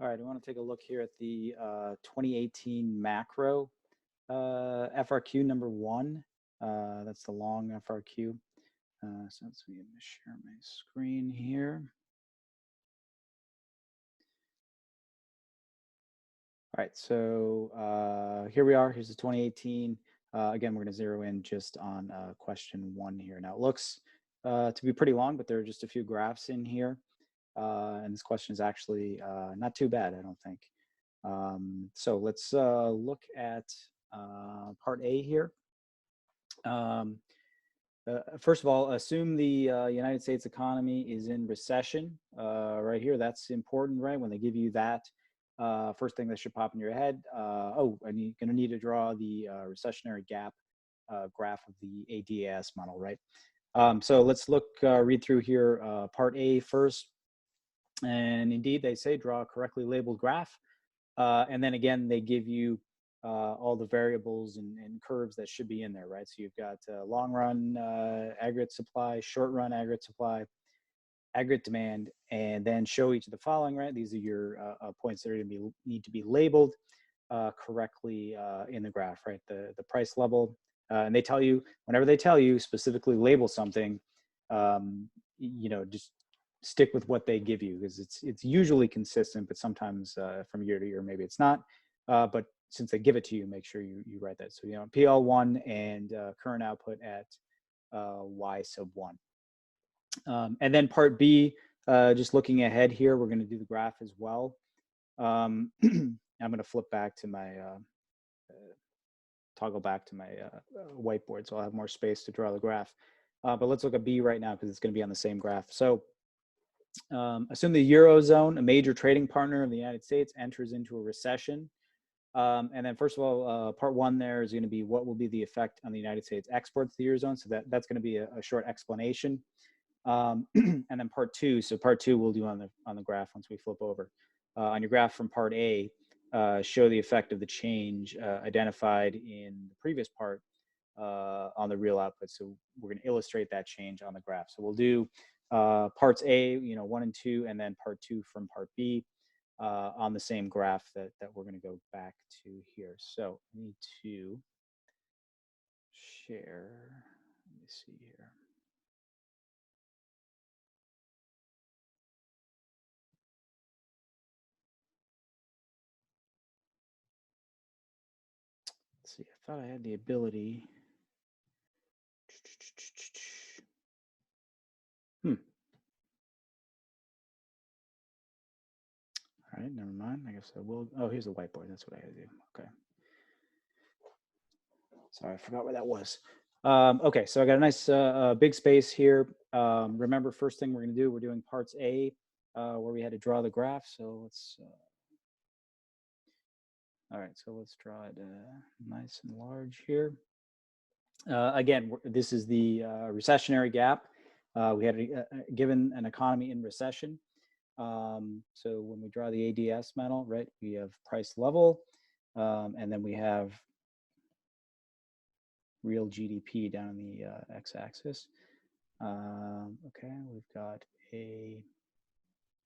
All right, I want to take a look here at the 2018 macro FRQ number 1. That's the long FRQ. So let's see, share my screen here. All right, so here we are. Here's the 2018. Again, we're going to zero in just on question 1 here. Now, it looks to be pretty long, but there are just a few graphs in here. And this question is actually not too bad, I don't think. So let's look at part A here. First of all, assume the United States economy is in recession. Right here, that's important, right? When they give you that, first thing that should pop in your head, oh, and you're going to need to draw the recessionary gap graph of the ADAS model, right? So let's read through here, part A first. And indeed, they say draw a correctly labeled graph. And then again, they give you all the variables and curves that should be in there, right? So you've got long run aggregate supply, short run aggregate supply, aggregate demand, and then show each of the following, right? These are your points that are going to need to be labeled correctly in the graph, right? The price level, and they tell you, whenever they tell you specifically label something, you know, just stick with what they give you, because it's usually consistent, but sometimes from year to year maybe it's not. But since they give it to you, make sure you write that. So, you know, PL1 and current output at Y sub 1. And then part B, just looking ahead here, we're going to do the graph as well. I'm going to flip back to my, toggle back to my whiteboard, so I'll have more space to draw the graph. But let's look at B right now, because it's going to be on the same graph. So assume the Eurozone, a major trading partner of the United States, enters into a recession. And then first of all, part 1 there is going to be what will be the effect on the United States exports to the Eurozone. So that's going to be a short explanation. And then part 2, so part 2 we'll do on the graph once we flip over. On your graph from part A, show the effect of the change identified in the previous part on the real output. So we're going to illustrate that change on the graph. So we'll do parts A, you know, 1 and 2, and then part 2 from part B on the same graph that we're going to go back to here. So I need to share. Let me see here. Let's see, I thought I had the ability. All right, never mind. I guess I will. Oh, here's the whiteboard. That's what I had to do. Okay. Sorry, I forgot where that was. Okay, so I got a nice big space here. Remember, first thing we're going to do, we're doing parts A, where we had to draw the graph. So let's. All right, so let's draw it nice and large here. Again, this is the recessionary gap. We had given an economy in recession. So when we draw the ADS model, right, we have price level, and then we have real GDP down on the x-axis. Okay, we've got a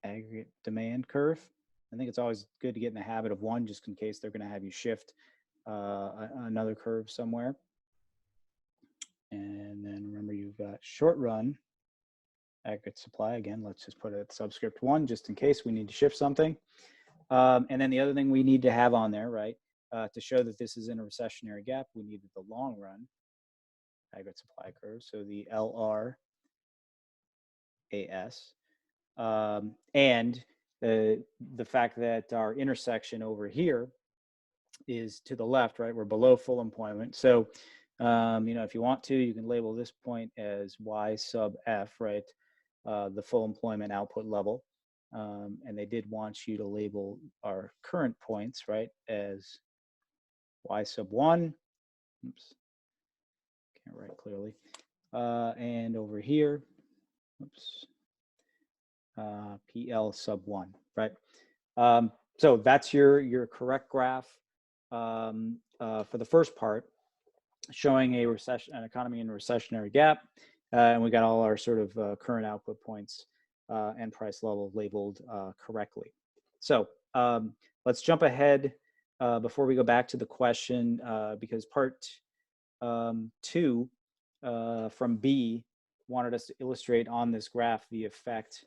aggregate demand curve. I think it's always good to get in the habit of one, just in case they're going to have you shift another curve somewhere. And then remember, you've got short run aggregate supply. Again, let's just put a subscript 1 just in case we need to shift something. And then the other thing we need to have on there, right, to show that this is in a recessionary gap, we needed the long run aggregate supply curve, so the LRAS. And the fact that our intersection over here is to the left, right? We're below full employment. So, you know, if you want to, you can label this point as Y sub F, right? The full employment output level. And they did want you to label our current points, right, as Y sub 1. Oops, can't write clearly. And over here, oops, PL sub 1, right? So that's your correct graph for the first part, showing an economy in a recessionary gap. And we got all our sort of current output points and price level labeled correctly. So let's jump ahead before we go back to the question, because part 2 from B wanted us to illustrate on this graph the effect,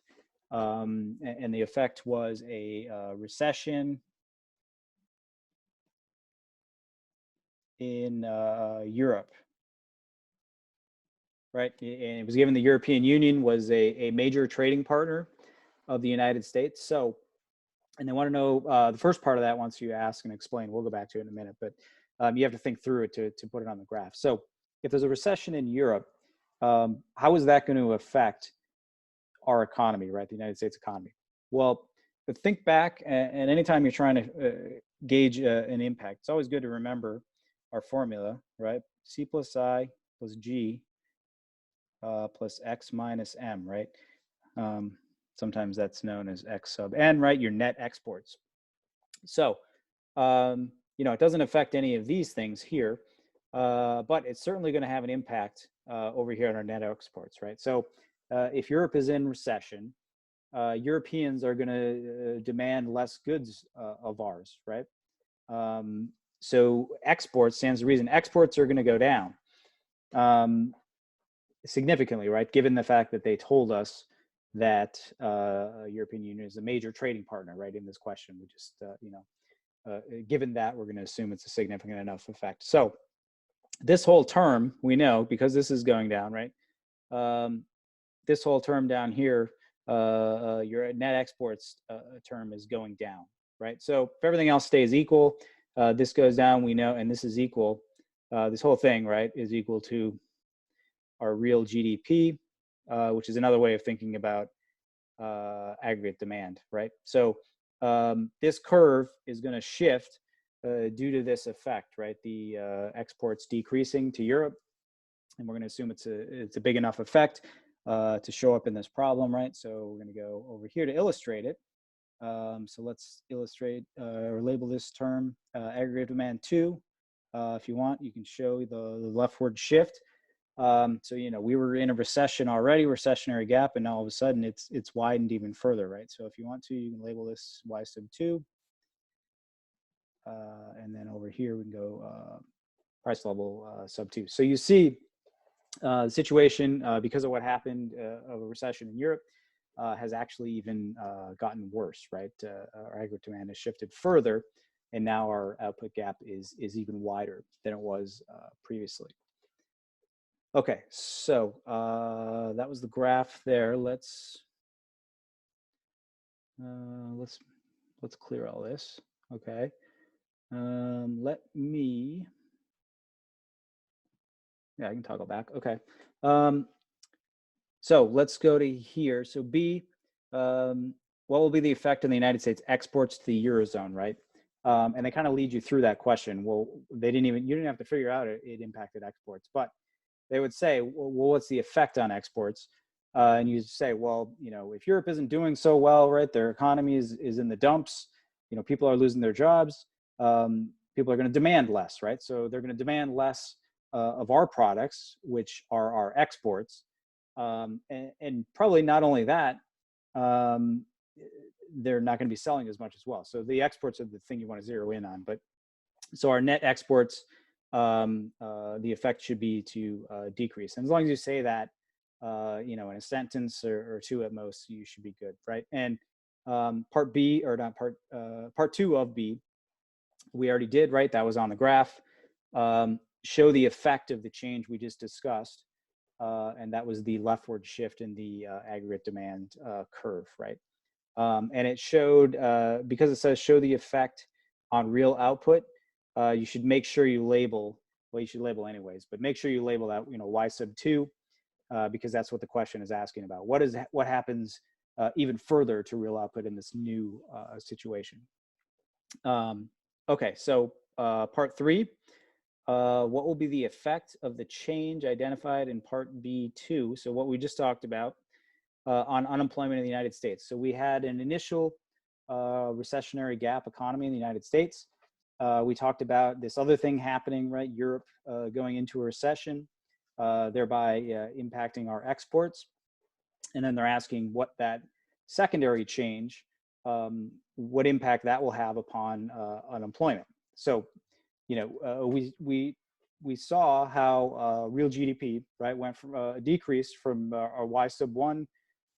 and the effect was a recession in Europe, right? And it was given the European Union was a major trading partner of the United States. So, and they want to know the first part of that once you ask and explain. We'll go back to it in a minute, but you have to think through it to put it on the graph. So if there's a recession in Europe, how is that going to affect our economy, right? The United States economy. Well, but think back, and anytime you're trying to gauge an impact, it's always good to remember our formula, right? C plus I plus G plus X minus M, right? Sometimes that's known as X sub N, right? Your net exports. So, you know, it doesn't affect any of these things here, but it's certainly going to have an impact over here on our net exports, right? So if Europe is in recession, Europeans are going to demand less goods of ours, right? So exports stands to reason. Exports are going to go down significantly, right? Given the fact that they told us that European Union is a major trading partner, right? In this question, we just, you know, given that, we're going to assume it's a significant enough effect. So this whole term, we know, because this is going down, right? This whole term down here, your net exports term is going down, right? So if everything else stays equal, this goes down, we know, and this is equal, this whole thing, right, is equal to our real GDP, which is another way of thinking about aggregate demand, right? So this curve is going to shift due to this effect, right? The exports decreasing to Europe, and we're going to assume it's a big enough effect to show up in this problem, right? So we're going to go over here to illustrate it. So let's illustrate or label this term aggregate demand 2. If you want, you can show the leftward shift. So, you know, we were in a recession already, recessionary gap, and now all of a sudden it's widened even further, right? So if you want to, you can label this Y sub 2. And then over here, we can go price level sub 2. So you see the situation, because of what happened of a recession in Europe, has actually even gotten worse, right? Our aggregate demand has shifted further, and now our output gap is even wider than it was previously. Okay, so that was the graph there. Let's clear all this. Okay, let me. Yeah, I can toggle back. Okay, so let's go to here. So B, what will be the effect on the United States exports to the Eurozone, right? And they kind of lead you through that question. Well, you didn't have to figure out it impacted exports, but they would say, well, what's the effect on exports? And you say, well, you know, if Europe isn't doing so well, right, their economy is in the dumps, you know, people are losing their jobs, people are going to demand less, right? So they're going to demand less of our products, which are our exports. And probably not only that, they're not going to be selling as much as well. So the exports are the thing you want to zero in on. But so our net exports, the effect should be to decrease. And as long as you say that, you know, in a sentence or two at most, you should be good, right? And part B, or not part 2 of B, we already did, right? That was on the graph. Show the effect of the change we just discussed. And that was the leftward shift in the aggregate demand curve, right? And it showed, because it says show the effect on real output, you should make sure you label, well, you should label anyways, but make sure you label that, you know, Y sub 2, because that's what the question is asking about. What happens even further to real output in this new situation? Okay, so part 3, what will be the effect of the change identified in part B2? So what we just talked about on unemployment in the United States. So we had an initial recessionary gap economy in the United States. We talked about this other thing happening, right? Europe going into a recession, thereby impacting our exports. And then they're asking what that secondary change what impact that will have upon unemployment. So, we saw how real GDP, right, went from a decrease from our Y sub 1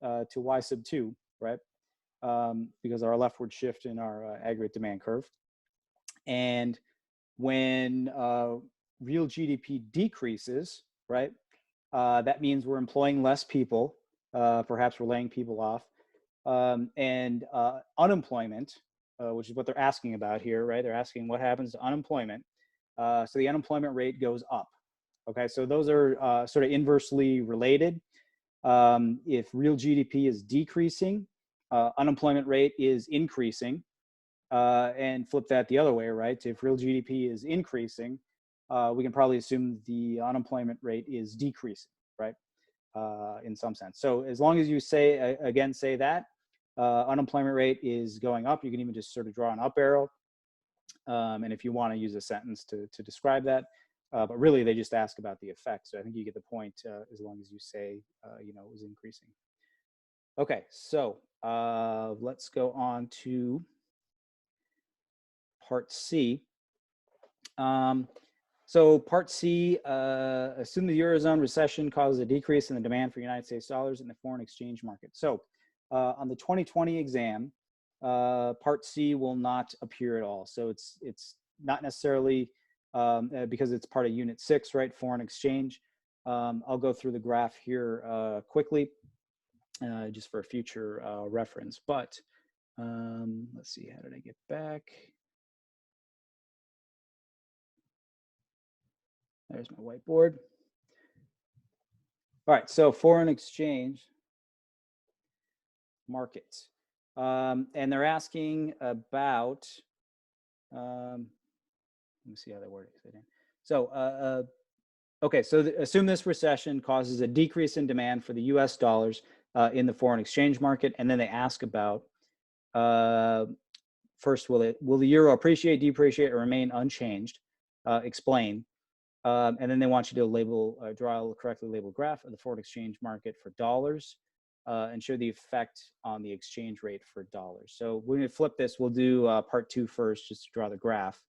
to Y sub 2, right, because of our leftward shift in our aggregate demand curve. And when real GDP decreases, right, that means we're employing less people, perhaps we're laying people off, and unemployment, which is what they're asking about here, right? They're asking what happens to unemployment. So the unemployment rate goes up. Okay, so those are sort of inversely related. If real GDP is decreasing, unemployment rate is increasing, and flip that the other way, right? If real GDP is increasing, we can probably assume the unemployment rate is decreasing, right? In some sense. So as long as you say that unemployment rate is going up, you can even just sort of draw an up arrow. And if you want to use a sentence to describe that, but really they just ask about the effect. So I think you get the point as long as you say, it was increasing. Okay, so let's go on to part C. So part C, assume the Eurozone recession causes a decrease in the demand for United States dollars in the foreign exchange market. So on the 2020 exam, part C will not appear at all. So it's not necessarily because it's part of unit 6, right? Foreign exchange. I'll go through the graph here quickly, just for future reference. But let's see, how did I get back? There's my whiteboard. All right, so foreign exchange markets. And they're asking about, let me see how that works. So, okay, so assume this recession causes a decrease in demand for the US dollars in the foreign exchange market. And then they ask about, first, will the euro appreciate, depreciate, or remain unchanged? Explain. And then they want you to draw a correctly labeled graph of the foreign exchange market for dollars and show the effect on the exchange rate for dollars. So when we flip this, we'll do part 2 first, just to draw the graph.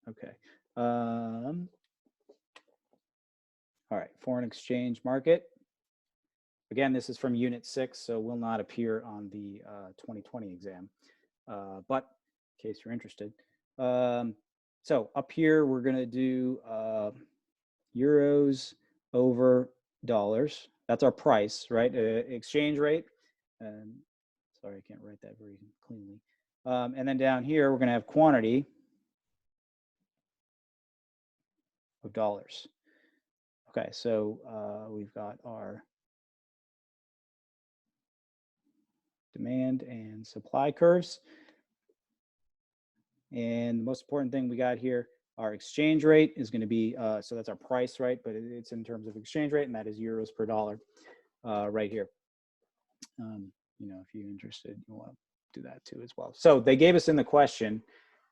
Okay. All right, foreign exchange market. Again, this is from unit 6, so will not appear on the 2020 exam, but in case you're interested. So up here, we're gonna do euros over dollars. That's our price, right? Exchange rate. Sorry, I can't write that very cleanly. And then down here, we're gonna have quantity of dollars. Okay, so we've got our demand and supply curves. And the most important thing we got here, our exchange rate is going to be, so that's our price, right? But it's in terms of exchange rate, and that is euros per dollar right here. If you're interested, you want to do that too as well. So they gave us in the question,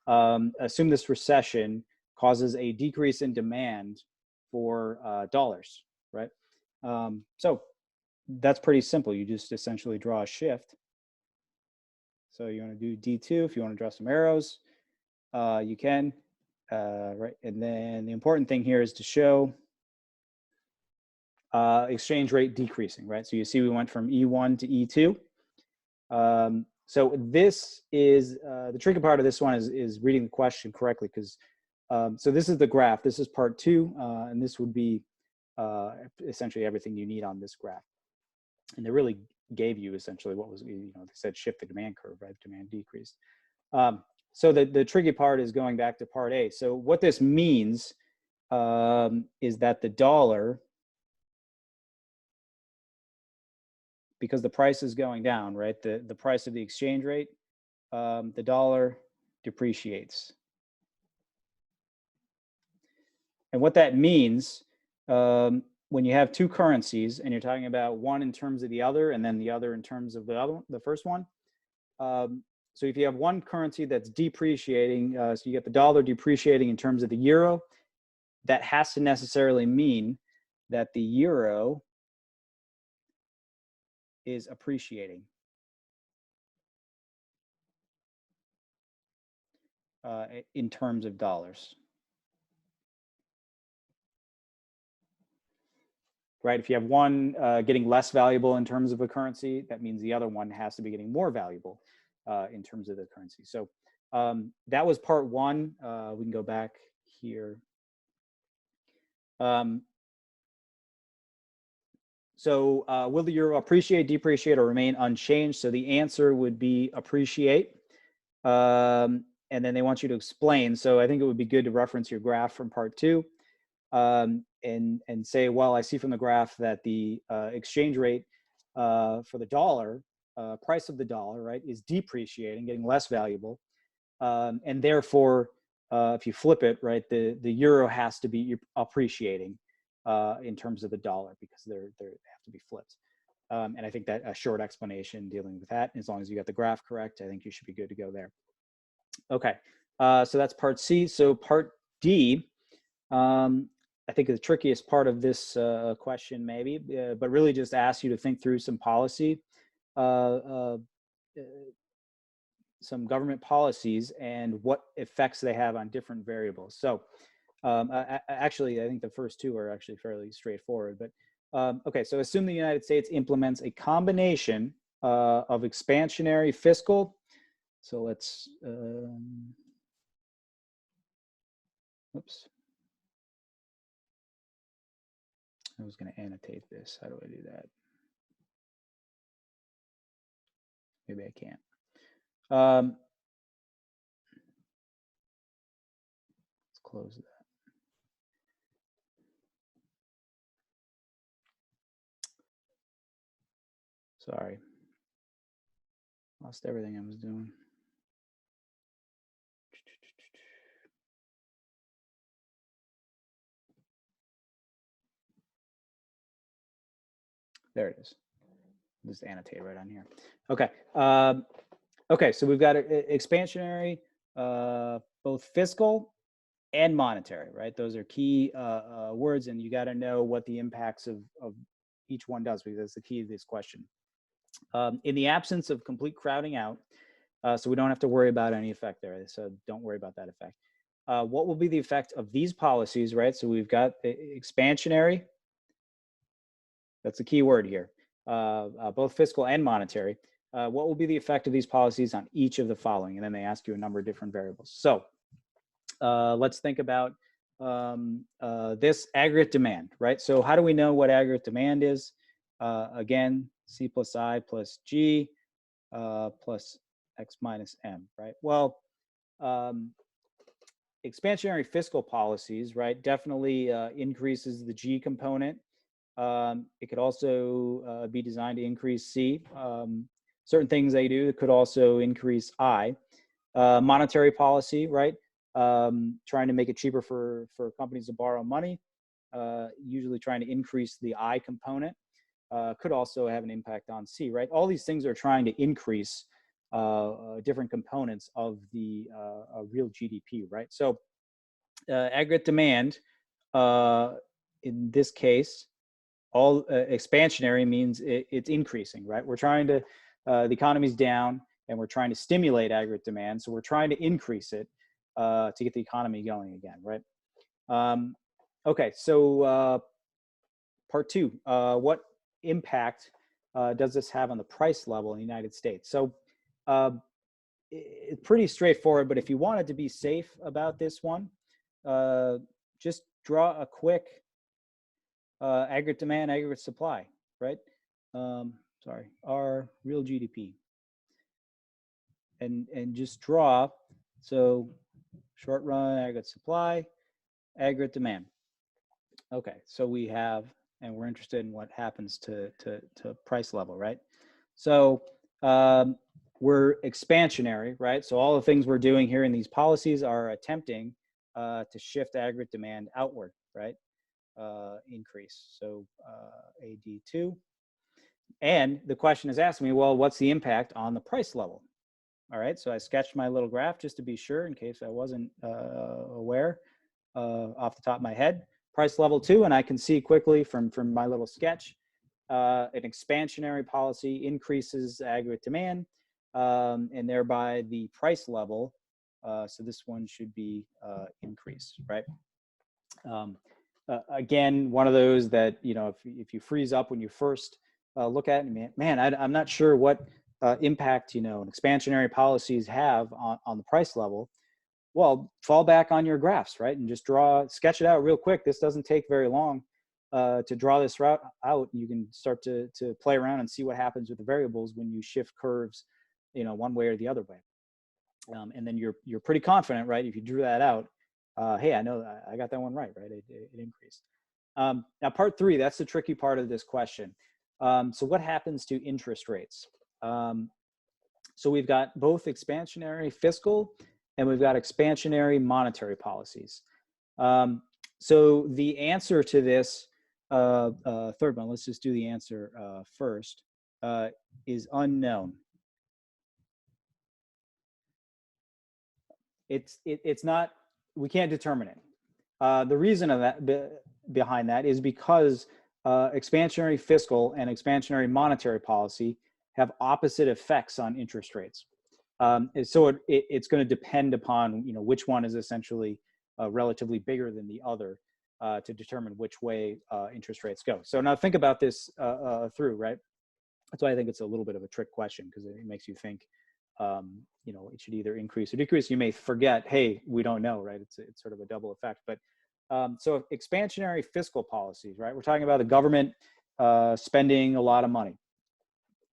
assume this recession causes a decrease in demand for dollars, right? So that's pretty simple. You just essentially draw a shift. So you want to do D2 if you want to draw some arrows. You can, right? And then the important thing here is to show exchange rate decreasing, right? So you see we went from E1 to E2. So this is, the tricky part of this one is reading the question correctly, because, so this is the graph, this is part 2, and this would be essentially everything you need on this graph. And they really gave you essentially what was, they said shift the demand curve, right? Demand decreased. So the tricky part is going back to part A. So what this means is that the dollar, because the price is going down, right? The price of the exchange rate, the dollar depreciates. And what that means, when you have two currencies and you're talking about one in terms of the other and then the other in terms of the first one. So if you have one currency that's depreciating, so you get the dollar depreciating in terms of the euro, that has to necessarily mean that the euro is appreciating in terms of dollars? Right? If you have one getting less valuable in terms of a currency, that means the other one has to be getting more valuable in terms of the currency. So that was part one. We can go back here. So will the euro appreciate, depreciate, or remain unchanged? So the answer would be appreciate. And then they want you to explain. So I think it would be good to reference your graph from part two. And say, well, I see from the graph that the exchange rate for the dollar, price of the dollar, right, is depreciating, getting less valuable. And therefore, if you flip it, right, the euro has to be appreciating in terms of the dollar because they have to be flipped. And I think that a short explanation dealing with that, as long as you got the graph correct, I think you should be good to go there. Okay, so that's part C. So part D, I think the trickiest part of this question maybe, but really just ask you to think through some policy, some government policies and what effects they have on different variables. So actually, I think the first two are actually fairly straightforward, but okay, so assume the United States implements a combination of expansionary fiscal. So let's, oops. I was going to annotate this. How do I do that? Maybe I can't. Let's close that. Sorry. Lost everything I was doing. There it is. Just annotate right on here. Okay. Okay, so we've got expansionary, both fiscal and monetary, right? Those are key words, and you got to know what the impacts of each one does, because that's the key to this question. In the absence of complete crowding out, so we don't have to worry about any effect there, so don't worry about that effect. What will be the effect of these policies, right? So we've got expansionary, that's the key word here, both fiscal and monetary. What will be the effect of these policies on each of the following? And then they ask you a number of different variables. So let's think about this aggregate demand, right? So how do we know what aggregate demand is? Again, C plus I plus G plus X minus M, right? Well, expansionary fiscal policies, right, definitely increases the G component. It could also be designed to increase C. Certain things they do could also increase I. Monetary policy, right? Trying to make it cheaper for companies to borrow money, usually trying to increase the I component, could also have an impact on C, right? All these things are trying to increase different components of the real GDP, right? So aggregate demand, in this case, all expansionary means it's increasing, right? We're trying to, the economy's down and we're trying to stimulate aggregate demand. So we're trying to increase it to get the economy going again, right? Okay, so part two, what impact does this have on the price level in the United States? So it's pretty straightforward, but if you wanted to be safe about this one, just draw a quick aggregate demand, aggregate supply, right? Sorry, our real GDP. And just draw, so short run, aggregate supply, aggregate demand. Okay, so we have, and we're interested in what happens to price level, right? So we're expansionary, right? So all the things we're doing here in these policies are attempting to shift aggregate demand outward, right? Increase, so AD2. And the question is asking me, well, what's the impact on the price level? All right, so I sketched my little graph just to be sure in case I wasn't aware off the top of my head. Price level 2, and I can see quickly from my little sketch An expansionary policy increases aggregate demand, and thereby the price level. So this one should be increased, right? Again, one of those that, you know, if you freeze up when you first look at it, I'm not sure what impact, you know, expansionary policies have on the price level. Well, fall back on your graphs, right? And just sketch it out real quick. This doesn't take very long to draw this route out. You can start to play around and see what happens with the variables when you shift curves, you know, one way or the other way. And then you're pretty confident, right? If you drew that out, hey, I know I got that one right? It increased. Now, part 3, that's the tricky part of this question. So what happens to interest rates? So we've got both expansionary fiscal and we've got expansionary monetary policies. So the answer to this third one, let's just do the answer first, is unknown. It's not, we can't determine it. The reason of that behind that is because expansionary fiscal and expansionary monetary policy have opposite effects on interest rates. So it's going to depend upon, you know, which one is essentially relatively bigger than the other to determine which way interest rates go. So now think about this through, right? That's why I think it's a little bit of a trick question, because it makes you think, you know, it should either increase or decrease. You may forget, hey, we don't know, right? It's sort of a double effect. But so expansionary fiscal policies, right? We're talking about the government spending a lot of money.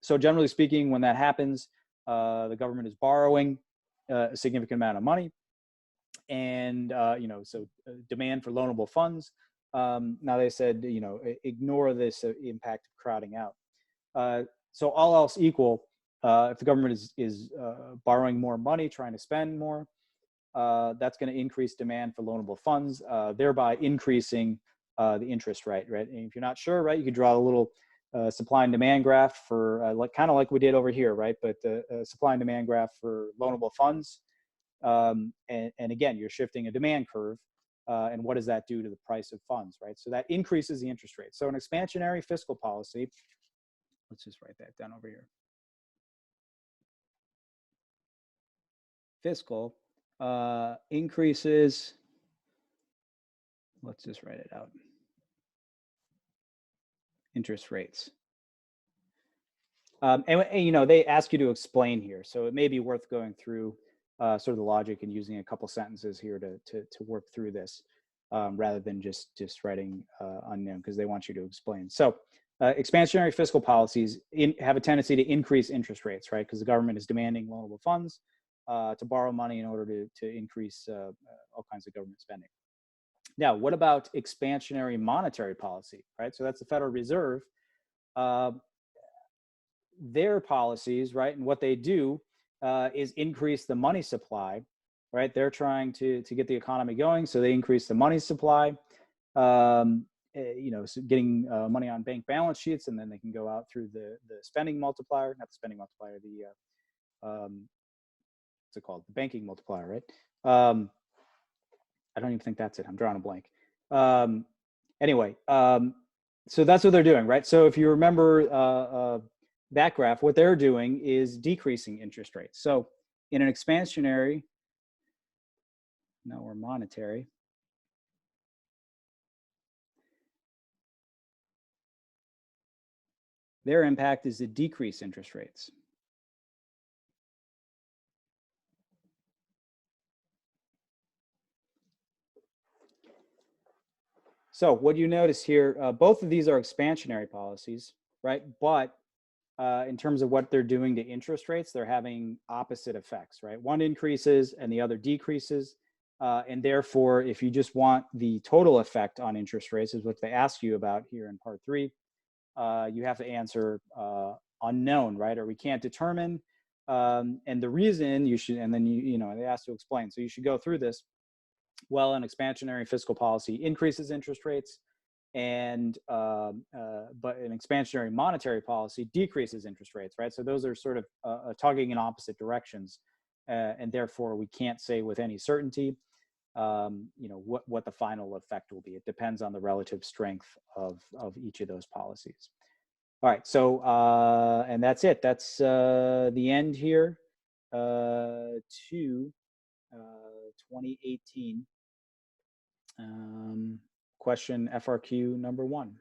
So generally speaking, when that happens, the government is borrowing a significant amount of money, and you know, so demand for loanable funds. Now they said, you know, ignore this impact of crowding out. So all else equal, if the government is borrowing more money, trying to spend more, that's going to increase demand for loanable funds, thereby increasing the interest rate, right? And if you're not sure, right, you could draw a little supply and demand graph for kind of like we did over here, right? But the supply and demand graph for loanable funds. And again, you're shifting a demand curve. And what does that do to the price of funds, right? So that increases the interest rate. So an expansionary fiscal policy, let's just write that down over here. Fiscal increases, let's just write it out, interest rates. And you know, they ask you to explain here, so it may be worth going through sort of the logic and using a couple sentences here to work through this, rather than just writing unknown, because they want you to explain. So expansionary fiscal policies have a tendency to increase interest rates, right? Because the government is demanding loanable funds to borrow money in order to increase all kinds of government spending. Now, what about expansionary monetary policy, right? So that's the Federal Reserve. Their policies, right, and what they do is increase the money supply, right? They're trying to get the economy going, so they increase the money supply, you know, so getting money on bank balance sheets, and then they can go out through the spending multiplier, not the spending multiplier, the what's it called? The banking multiplier, right? I don't even think that's it. I'm drawing a blank. Anyway, so that's what they're doing, right? So if you remember that graph, what they're doing is decreasing interest rates. So in an expansionary, now we're monetary, their impact is to decrease interest rates. So what you notice here, both of these are expansionary policies, right? But in terms of what they're doing to interest rates, they're having opposite effects, right? One increases and the other decreases. And therefore, if you just want the total effect on interest rates, is what they ask you about here in part 3, you have to answer unknown, right? Or we can't determine. And the reason you should, and then you know, they ask to explain. So you should go through this. Well, an expansionary fiscal policy increases interest rates, and but an expansionary monetary policy decreases interest rates, right? So those are sort of tugging in opposite directions, and therefore we can't say with any certainty, you know, what the final effect will be. It depends on the relative strength of each of those policies. All right, so and that's it. That's the end here to 2018 question FRQ number 1.